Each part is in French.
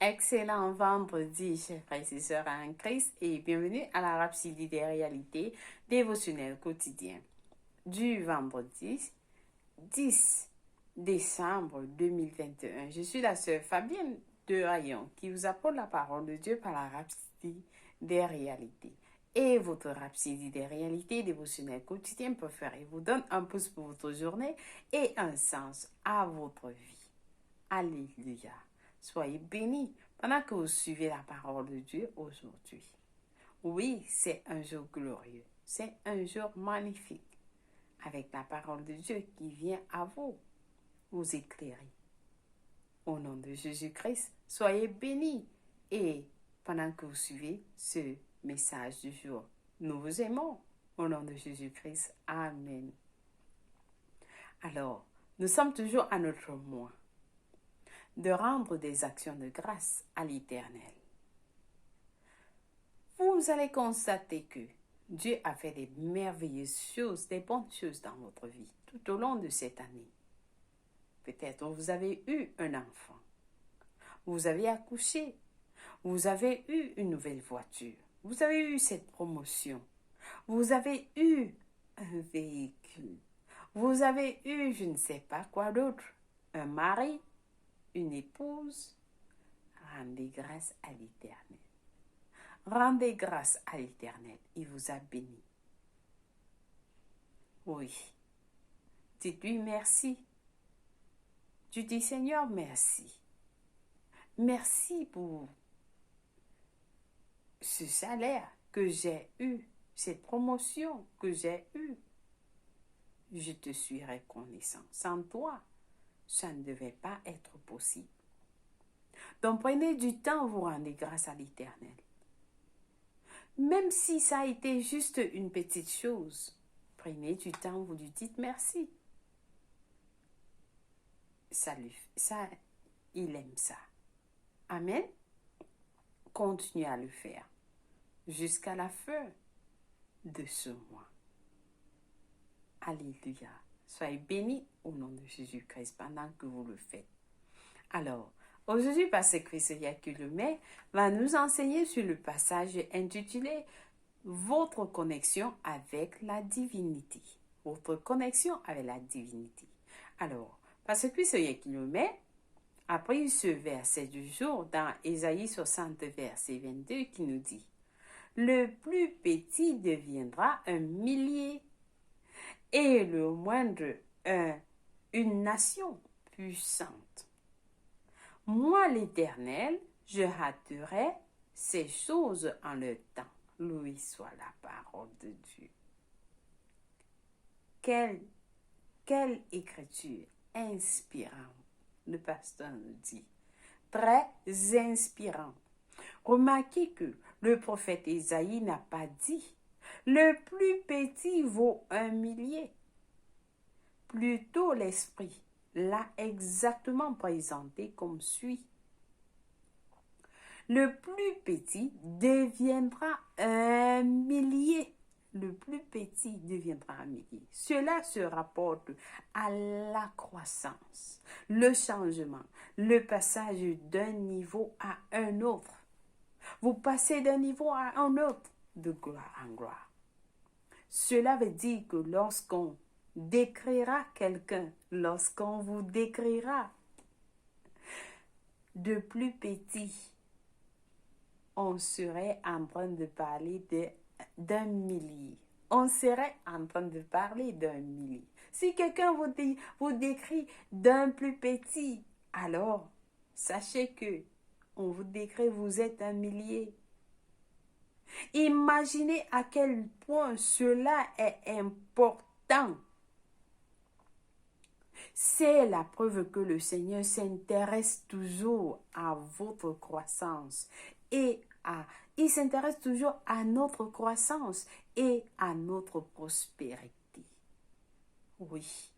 Excellent vendredi, chers frères et sœurs en Christ, et bienvenue à la Rhapsodie des réalités dévotionnelles quotidiennes du vendredi 10 décembre 2021. Je suis la sœur Fabienne de Rayon qui vous apporte la parole de Dieu par la Rhapsodie des réalités. Et votre Rhapsodie des réalités dévotionnelles quotidiennes préférée vous donne un pouce pour votre journée et un sens à votre vie. Alléluia. Soyez bénis pendant que vous suivez la parole de Dieu aujourd'hui. Oui, c'est un jour glorieux. C'est un jour magnifique. Avec la parole de Dieu qui vient à vous éclairer. Au nom de Jésus-Christ, soyez bénis. Et pendant que vous suivez ce message du jour, nous vous aimons. Au nom de Jésus-Christ, Amen. Alors, nous sommes toujours à notre mois de rendre des actions de grâce à l'Éternel. Vous allez constater que Dieu a fait des merveilleuses choses, des bonnes choses dans votre vie tout au long de cette année. Peut-être vous avez eu un enfant, vous avez accouché, vous avez eu une nouvelle voiture, vous avez eu cette promotion, vous avez eu un véhicule, vous avez eu je ne sais pas quoi d'autre, un mari, une épouse. Rendez grâce à l'Éternel. Rendez grâce à l'Éternel. Il vous a béni. Oui. Dites-lui merci. Tu dis Seigneur, merci. Merci pour ce salaire que j'ai eu, cette promotion que j'ai eue. Je te suis reconnaissant. Sans toi, ça ne devait pas être possible. Donc prenez du temps, vous rendez grâce à l'Éternel. Même si ça a été juste une petite chose, prenez du temps, vous lui dites merci. Ça, il aime ça. Amen. Continuez à le faire jusqu'à la fin de ce mois. Alléluia. Soyez bénis au nom de Jésus-Christ pendant que vous le faites. Alors, aujourd'hui, Pasteur Christ Yaculomé va nous enseigner sur le passage intitulé Votre connexion avec la divinité. Votre connexion avec la divinité. Alors, Pasteur Christ Yaculomé a pris ce verset du jour dans Ésaïe 60, verset 22 qui nous dit le plus petit deviendra un millier et le moindre une nation puissante. Moi, l'Éternel, je hâterai ces choses en leur temps. Loué soit la parole de Dieu. Quelle écriture inspirante, le pasteur nous dit. Très inspirant. Remarquez que le prophète Ésaïe n'a pas dit « Le plus petit vaut un millier ». Plutôt l'Esprit l'a exactement présenté comme suit. Le plus petit deviendra un millier. Le plus petit deviendra un millier. Cela se rapporte à la croissance, le changement, le passage d'un niveau à un autre. Vous passez d'un niveau à un autre, de gloire en gloire. Cela veut dire que lorsqu'on décrira quelqu'un, lorsqu'on vous décrira de plus petit, on serait en train de parler d'un millier. On serait en train de parler d'un millier. Si quelqu'un vous décrit d'un plus petit, alors sachez que on vous décrit vous êtes un millier. Imaginez à quel point cela est important. C'est la preuve que le Seigneur s'intéresse toujours à votre croissance il s'intéresse toujours à notre croissance et à notre prospérité. Oui.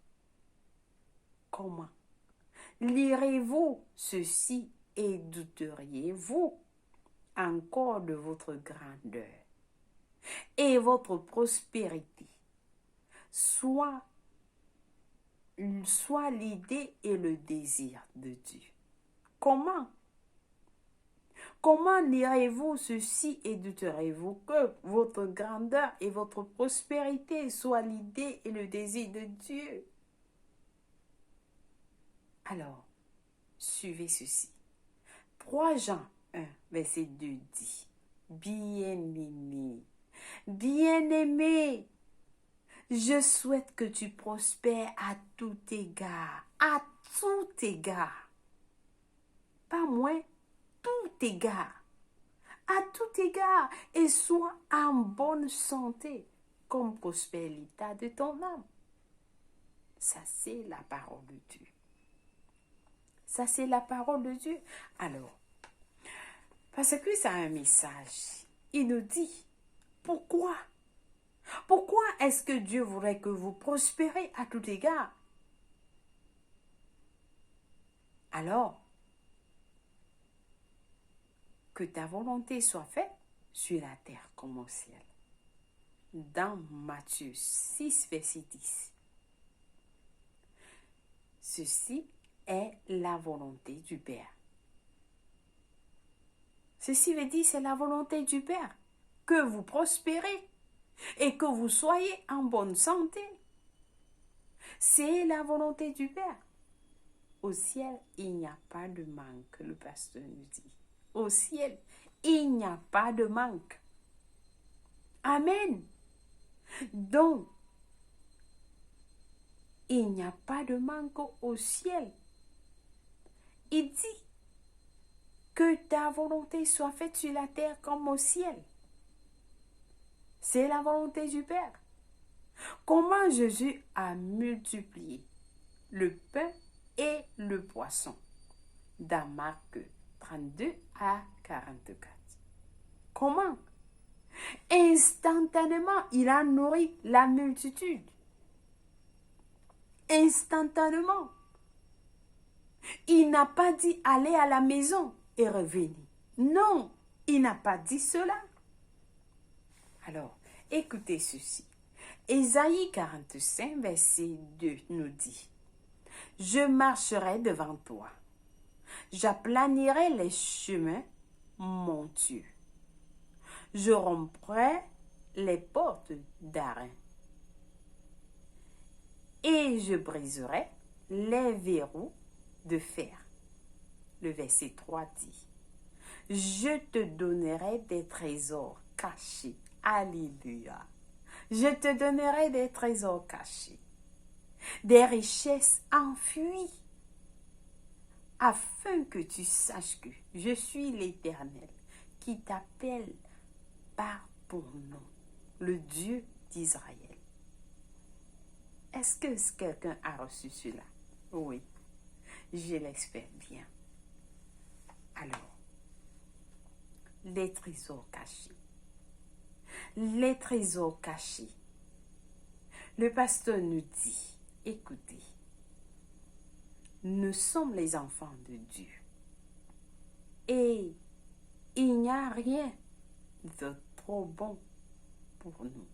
Comment? Lirez-vous ceci et douteriez-vous encore de votre grandeur et votre prospérité, soit l'idée et le désir de Dieu. Comment? Comment lirez-vous ceci et douterez-vous que votre grandeur et votre prospérité soient l'idée et le désir de Dieu? Alors, suivez ceci. 3 Jean 1, verset 2 dit, Bien-aimé, bien-aimé, je souhaite que tu prospères à tout égard, pas moins, tout égard, à tout égard, et sois en bonne santé, comme prospère l'état de ton âme. Ça, c'est la parole de Dieu. Ça, c'est la parole de Dieu. Alors, parce que ça a un message. Il nous dit, pourquoi? Pourquoi est-ce que Dieu voudrait que vous prospérez à tout égard? Alors, que ta volonté soit faite sur la terre comme au ciel. Dans Matthieu 6, verset 10. Ceci est la volonté du Père. Ceci veut dire c'est la volonté du Père, que vous prospérez et que vous soyez en bonne santé. C'est la volonté du Père. Au ciel, il n'y a pas de manque, le pasteur nous dit. Au ciel, il n'y a pas de manque. Amen. Donc, il n'y a pas de manque au ciel. Il dit que ta volonté soit faite sur la terre comme au ciel. C'est la volonté du Père. Comment Jésus a multiplié le pain et le poisson dans Marc 32 à 44. Comment? Instantanément, il a nourri la multitude. Instantanément. Il n'a pas dit aller à la maison et revenir. Non, il n'a pas dit cela. Alors, écoutez ceci. Ésaïe 45, verset 2 nous dit, « Je marcherai devant toi. J'aplanirai les chemins, mon Dieu. Je romprai les portes d'airain. Et je briserai les verrous de fer. » Le verset 3 dit, « Je te donnerai des trésors cachés. » Alléluia. Je te donnerai des trésors cachés, des richesses enfuies, afin que tu saches que je suis l'Éternel qui t'appelle par ton nom, le Dieu d'Israël. Est-ce que quelqu'un a reçu cela? Oui, je l'espère bien. Alors, les trésors cachés. Les trésors cachés. Le pasteur nous dit, écoutez, nous sommes les enfants de Dieu. Et il n'y a rien de trop bon pour nous.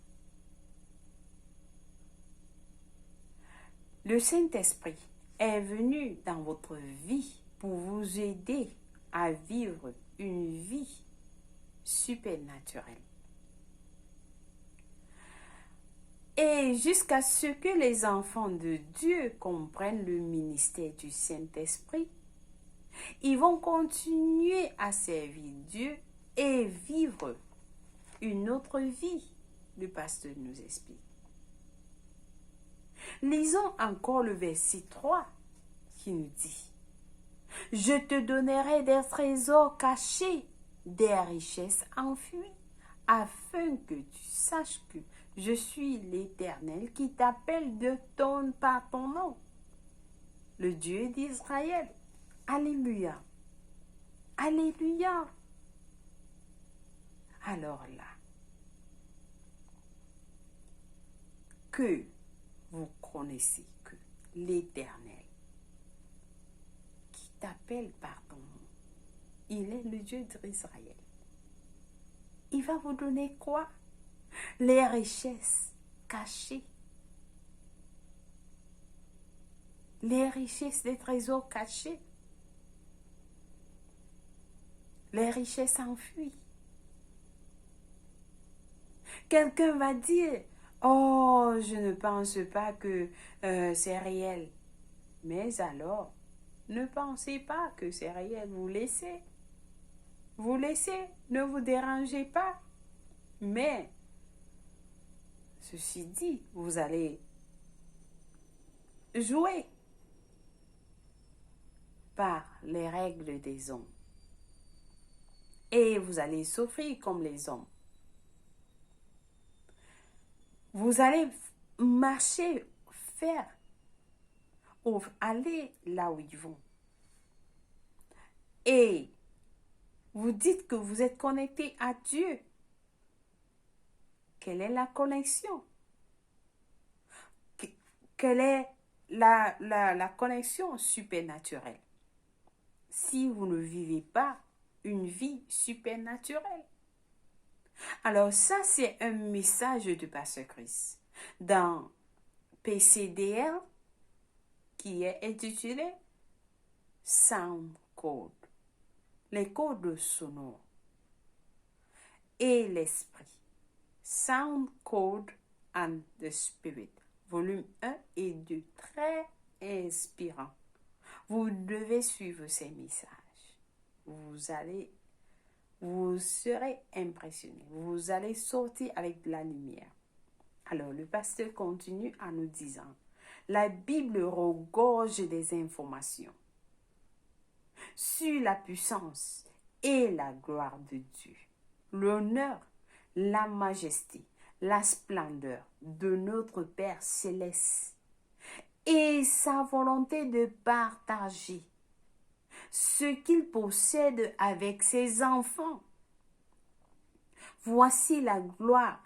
Le Saint-Esprit est venu dans votre vie pour vous aider à vivre une vie supernaturelle. Et jusqu'à ce que les enfants de Dieu comprennent le ministère du Saint-Esprit, ils vont continuer à servir Dieu et vivre une autre vie. Le pasteur nous explique. Lisons encore le verset 3 qui nous dit, « Je te donnerai des trésors cachés, des richesses enfuies, afin que tu saches que je suis l'Éternel qui t'appelle par ton nom, le Dieu d'Israël. » Alléluia. Alléluia. Alors là, que vous connaissez que l'Éternel qui t'appelle par ton nom, il est le Dieu d'Israël. Il va vous donner quoi? Les richesses cachées. Les richesses des trésors cachés. les richesses s'enfuient. Quelqu'un va dire, oh, je ne pense pas que c'est réel. Mais alors, ne pensez pas que c'est réel. Vous laissez. Vous laissez. Ne vous dérangez pas. Mais, ceci dit, vous allez jouer par les règles des hommes. Et vous allez souffrir comme les hommes. Vous allez marcher, faire, ou aller là où ils vont. Et vous dites que vous êtes connecté à Dieu. Quelle est la connexion? Quelle est la connexion supernaturelle? Si vous ne vivez pas une vie supernaturelle. Alors ça, c'est un message de Pasteur Chris. Dans PCDL, qui est intitulé Sound Code, les codes sonores et l'esprit. Sound Code and the Spirit, volume 1 et 2, très inspirant. Vous devez suivre ces messages. Vous serez impressionné. Vous allez sortir avec de la lumière. Alors, le pasteur continue en nous disant, la Bible regorge des informations sur la puissance et la gloire de Dieu, l'honneur, la majesté, la splendeur de notre Père céleste et sa volonté de partager ce qu'il possède avec ses enfants. Voici la gloire.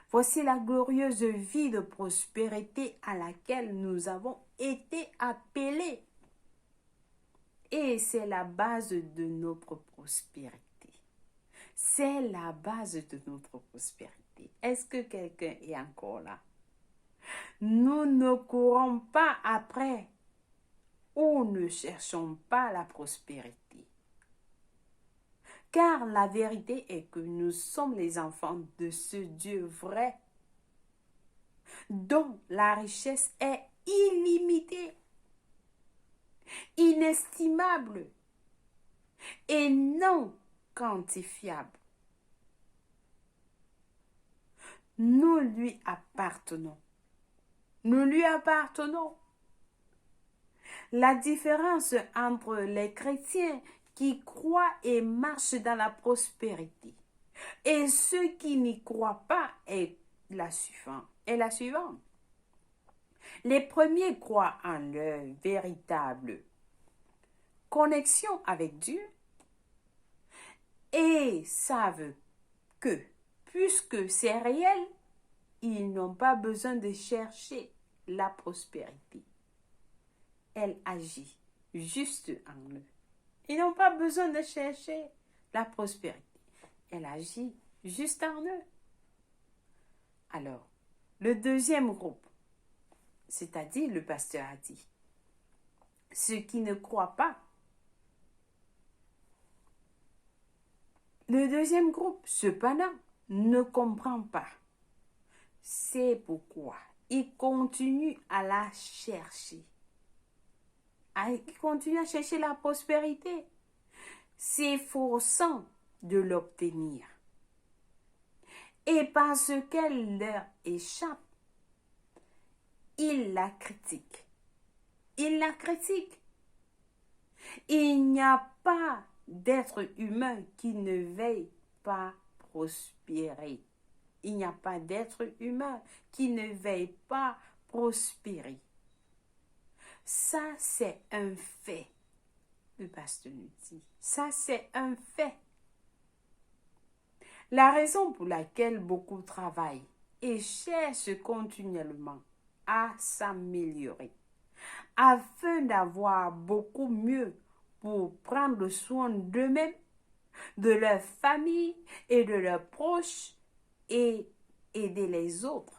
Voici la glorieuse vie de prospérité à laquelle nous avons été appelés. Et c'est la base de notre prospérité. C'est la base de notre prospérité. Est-ce que quelqu'un est encore là? Nous ne courons pas après ou ne cherchons pas la prospérité. Car la vérité est que nous sommes les enfants de ce Dieu vrai, dont la richesse est illimitée, inestimable et non quantifiable. Nous lui appartenons. Nous lui appartenons. La différence entre les chrétiens qui croient et marchent dans la prospérité et ceux qui n'y croient pas est la suivante. Les premiers croient en leur véritable connexion avec Dieu et savent que, puisque c'est réel, ils n'ont pas besoin de chercher la prospérité. Elle agit juste en eux. Ils n'ont pas besoin de chercher la prospérité. Elle agit juste en eux. Alors, le deuxième groupe, c'est-à-dire le pasteur a dit, ceux qui ne croient pas. Le deuxième groupe, cependant, ne comprend pas. C'est pourquoi il continue à la chercher. Il continue à chercher la prospérité, s'efforçant de l'obtenir. Et parce qu'elle leur échappe, il la critique. Il la critique. Il n'y a pas d'être humain qui ne veuille pas prospérer. Il n'y a pas d'être humain qui ne veuille pas prospérer. Ça, c'est un fait. Le pasteur nous dit, ça, c'est un fait. La raison pour laquelle beaucoup travaillent et cherchent continuellement à s'améliorer, afin d'avoir beaucoup mieux pour prendre soin d'eux-mêmes, de leur famille et de leurs proches et aider les autres.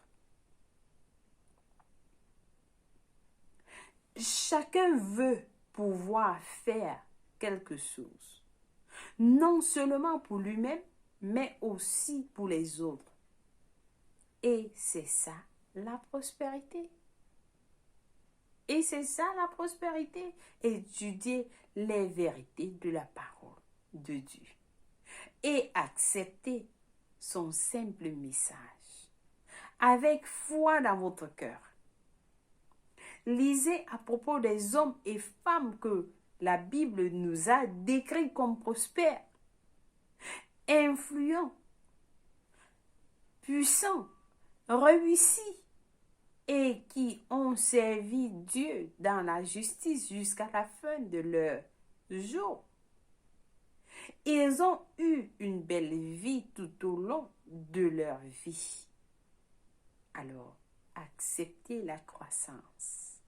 Chacun veut pouvoir faire quelque chose. non seulement pour lui-même, mais aussi pour les autres. Et c'est ça la prospérité. Et c'est ça la prospérité. Étudier les vérités de la parole de Dieu. Et accepter son simple message. Avec foi dans votre cœur. Lisez à propos des hommes et femmes que la Bible nous a décrits comme prospères, influents, puissants, réussis et qui ont servi Dieu dans la justice jusqu'à la fin de leur jour. Ils ont eu une belle vie tout au long de leur vie. Alors, acceptez la croissance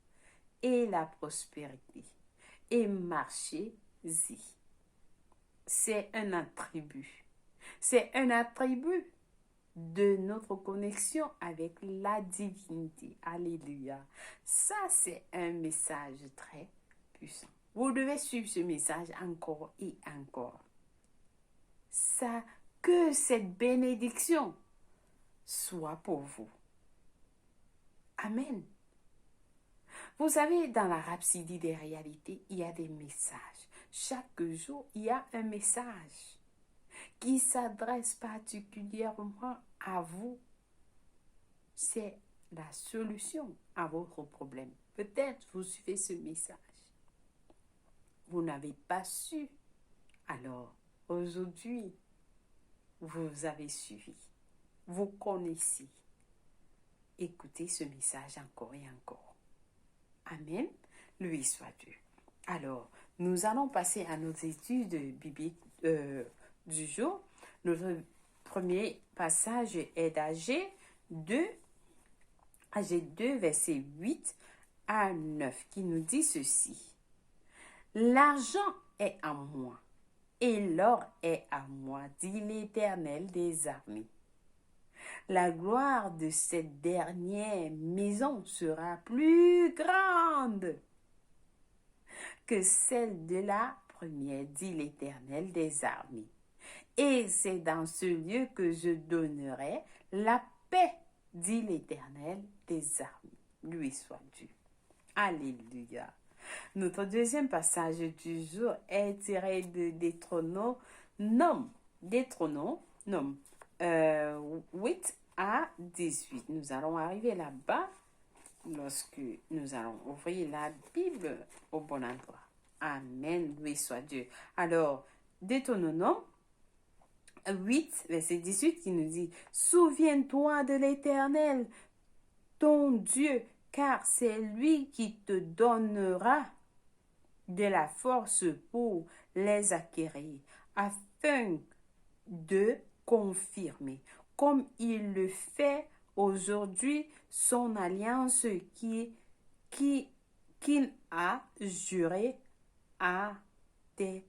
et la prospérité et marchez-y. C'est un attribut. C'est un attribut de notre connexion avec la divinité. Alléluia. Ça, c'est un message très puissant. Vous devez suivre ce message encore et encore. Ça, que cette bénédiction soit pour vous. Amen. Vous savez, dans la rhapsodie des réalités, il y a des messages. Chaque jour, il y a un message qui s'adresse particulièrement à vous. C'est la solution à votre problème. Peut-être vous suivez ce message. Vous n'avez pas su. Alors, aujourd'hui, vous avez suivi. Vous connaissez. Écoutez ce message encore et encore. Amen. Lui soit Dieu. Alors, nous allons passer à nos études bibliques du jour. Notre premier passage est d'Agé 2, versets 8 à 9, qui nous dit ceci. L'argent est à moi, et l'or est à moi, dit l'Éternel des armées. La gloire de cette dernière maison sera plus grande que celle de la première, dit l'Éternel des armées. Et c'est dans ce lieu que je donnerai la paix, dit l'Éternel des armées. Lui soit Dieu. Alléluia. Notre deuxième passage du jour est tiré de Deutéronome 8 à 18. Nous allons arriver là-bas lorsque nous allons ouvrir la Bible au bon endroit. Amen, loué soit Dieu. Alors, Deutéronome 8, verset 18 qui nous dit « Souviens-toi de l'Éternel, ton Dieu, car c'est lui qui te donnera de la force pour les acquérir, afin de confirmer, comme il le fait aujourd'hui, son alliance qu'il a juré à tes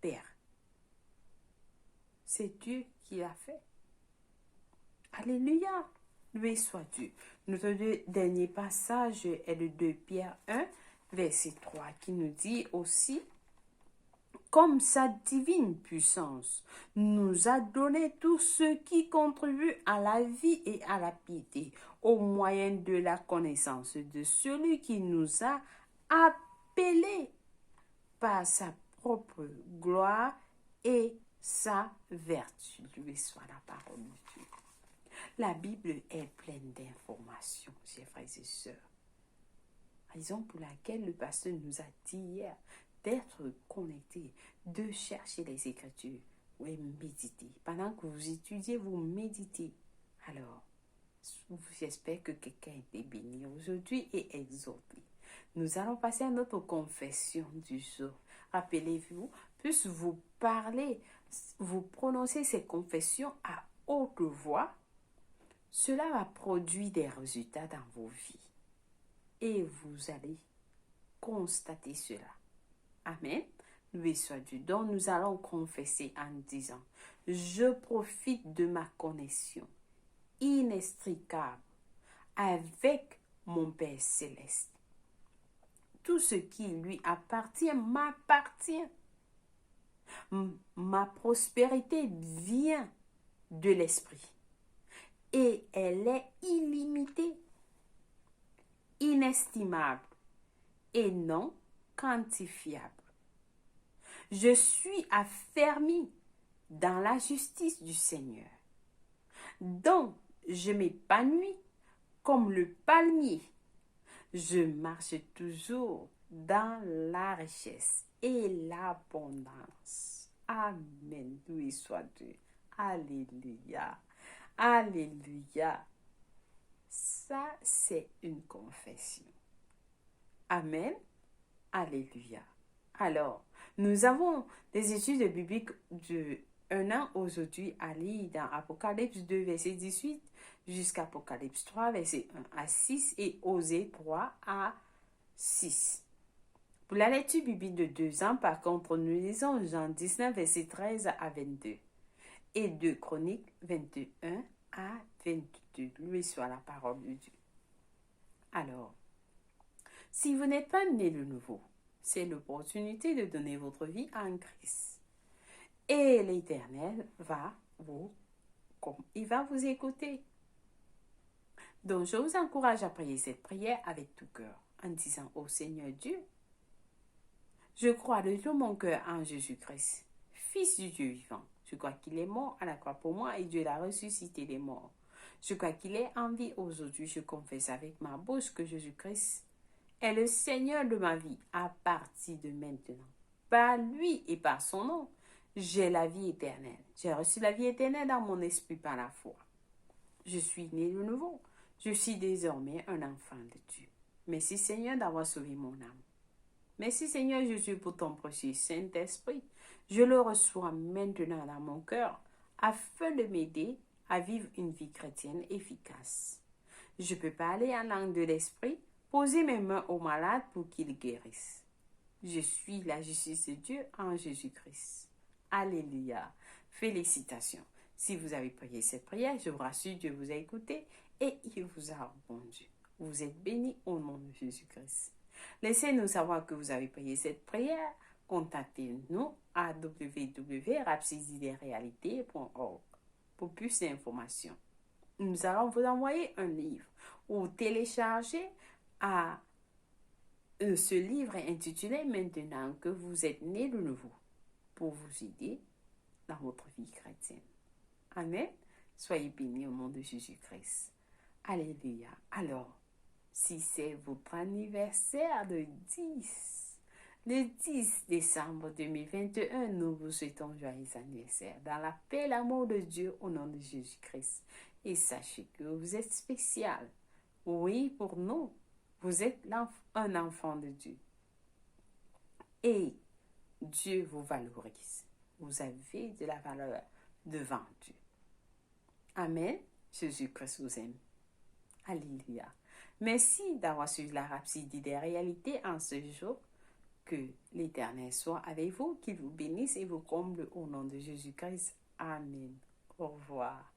pères. » C'est Dieu qui l'a fait. Alléluia. Lui soit Dieu. Notre dernier passage est de 2 Pierre 1, verset 3, qui nous dit aussi, comme sa divine puissance nous a donné tout ce qui contribue à la vie et à la piété, au moyen de la connaissance de celui qui nous a appelés par sa propre gloire et sa vertu. Lui soit la parole de Dieu. La Bible est pleine d'informations, chers frères et sœurs. Raison pour laquelle le pasteur nous a dit hier d'être connectés, de chercher les Écritures, oui, méditer. Pendant que vous étudiez, vous méditez. Alors, j'espère que quelqu'un a été béni aujourd'hui et exhorté. Nous allons passer à notre confession du jour. Rappelez-vous, plus vous parlez, vous prononcez ces confessions à haute voix, cela va produire des résultats dans vos vies. Et vous allez constater cela. Amen. Loué soit Dieu. Donc nous allons confesser en disant, je profite de ma connexion inextricable avec mon Père céleste. Tout ce qui lui appartient m'appartient. Ma prospérité vient de l'Esprit et elle est illimitée, inestimable et non quantifiable. Je suis affermi dans la justice du Seigneur, dont je m'épanouis comme le palmier. Je marche toujours dans la richesse et l'abondance. Amen. Loué soit Dieu. Alléluia. Alléluia. Ça, c'est une confession. Amen. Alléluia. Alors, nous avons des études bibliques de 1 an aujourd'hui à lire dans Apocalypse 2, verset 18 jusqu'à Apocalypse 3, verset 1 à 6 et Osée 3 à 6. Pour la lecture biblique de 2 ans, par contre, nous lisons Jean 19, verset 13 à 22 et 2 Chroniques 21 à 22. Loué soit la parole de Dieu. Alors, si vous n'êtes pas né de nouveau, c'est l'opportunité de donner votre vie à un Christ. Et l'Éternel va vous écouter. Donc, je vous encourage à prier cette prière avec tout cœur, en disant au Seigneur Dieu, je crois de tout mon cœur en Jésus-Christ, Fils du Dieu vivant. Je crois qu'il est mort à la croix pour moi et Dieu l'a ressuscité des morts. Je crois qu'il est en vie aujourd'hui. Je confesse avec ma bouche que Jésus-Christ est le Seigneur de ma vie à partir de maintenant. Par lui et par son nom, j'ai la vie éternelle. J'ai reçu la vie éternelle dans mon esprit par la foi. Je suis né de nouveau. Je suis désormais un enfant de Dieu. Merci Seigneur d'avoir sauvé mon âme. Merci Seigneur Jésus pour ton précieux Saint-Esprit. Je le reçois maintenant dans mon cœur afin de m'aider à vivre une vie chrétienne efficace. Je peux parler en langue de l'Esprit, poser mes mains aux malades pour qu'ils guérissent. Je suis la justice de Dieu en Jésus-Christ. Alléluia. Félicitations. Si vous avez prié cette prière, je vous rassure, Dieu vous a écouté et il vous a répondu. Vous êtes bénis au nom de Jésus-Christ. Laissez-nous savoir que vous avez prié cette prière. Contactez-nous à www.rapsididerealité.org pour plus d'informations. Nous allons vous envoyer un livre ou télécharger à ce livre intitulé « Maintenant que vous êtes né de nouveau » pour vous aider dans votre vie chrétienne. Amen. Soyez bénis au nom de Jésus-Christ. Alléluia. Alors, si c'est votre anniversaire le 10 décembre 2021, nous vous souhaitons joyeux anniversaire dans la paix et l'amour de Dieu au nom de Jésus-Christ. Et sachez que vous êtes spécial. Oui, pour nous, vous êtes un enfant de Dieu. Et Dieu vous valorise. Vous avez de la valeur devant Dieu. Amen. Jésus-Christ vous aime. Alléluia. Merci d'avoir suivi la Rhapsodie des réalités en ce jour. Que l'Éternel soit avec vous, qu'il vous bénisse et vous comble au nom de Jésus-Christ. Amen. Au revoir.